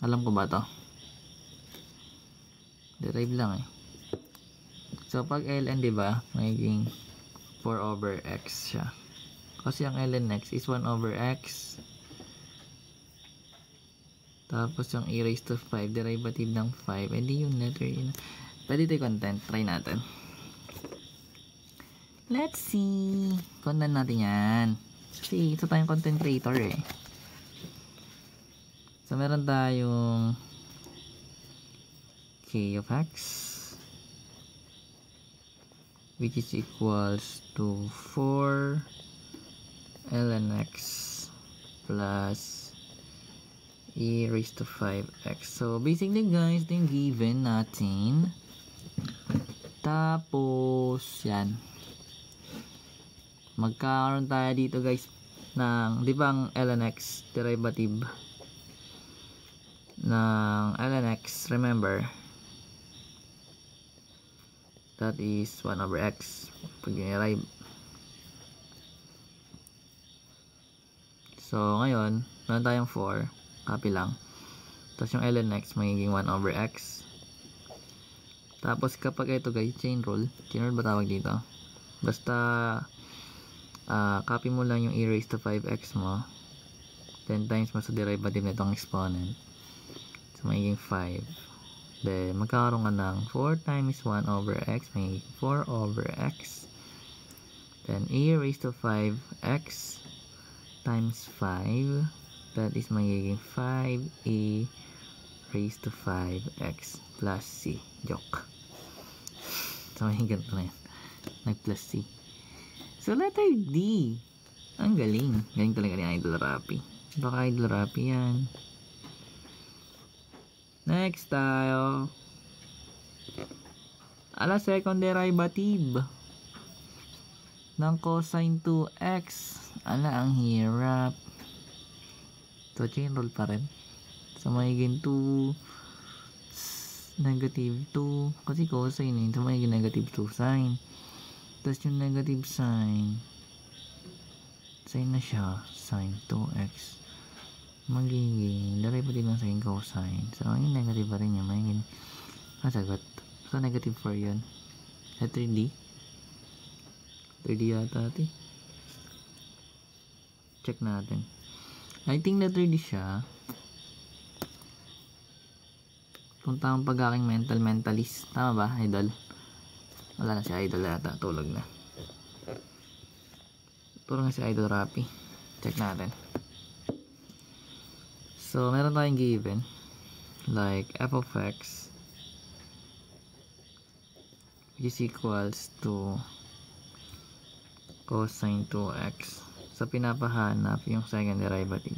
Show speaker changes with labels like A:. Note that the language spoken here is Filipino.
A: Alam ko ba to? Derive lang eh. So pag ln, di ba, magiging 4 over x siya. Kasi ang ln x is 1 over x. Tapos yung e raised to 5, derivative ng 5. Hindi yung letter yun. Pwede tayo content. Try natin. Let's see. Content natin yan. Kasi ito tayong content creator eh. So meron tayong k of x, which is equals to 4 ln x plus e raised to 5x. So basically guys, ito yung given natin. Tapos yan, magkakaroon tayo dito guys ng, di ba ang ln x derivative ng ln x, remember that is 1 over x pag i-derive. So ngayon meron tayong 4, copy lang. Tapos yung ln x magiging 1 over x. Tapos kapag ito guys, chain rule ba tawag dito? Basta copy mo lang yung e raised to 5x mo, 10 times mo sa derivative nitong exponent. So magiging 5. Then magkakaroon ka ng 4 times 1 over x, magiging 4 over x. Then e raised to 5x times 5, that is magiging 5e raised to 5x plus c. Joke. So magiging ganito na yan, nag plus c. So letter D, ang galing. Galing talaga ni Idol Rapi. Baka Idol Rapi yan. Next tayo, ala second derivative ng cosine 2x. Ala, ang hirap. So chain rule pa rin. So magiging 2 negative 2 kasi cosine eh. So magiging negative 2 sine. Tapos yung negative sign na siya, sine 2x, magiging derivative ng sine cosine. So yung negative pa rin yun, magiging kasagot. So negative 4 yun. At 3D yata ito. Check natin. I think na 3D siya. Kung tamang pag-aking mentalist. Tama ba, Idol? Wala na si Idol yata. Tulog na. Tulog na si Idol Rapi. Check natin. So, meron tayong given. Like, f of x which is equals to cosine 2x. So, pinapahanap yung second derivative.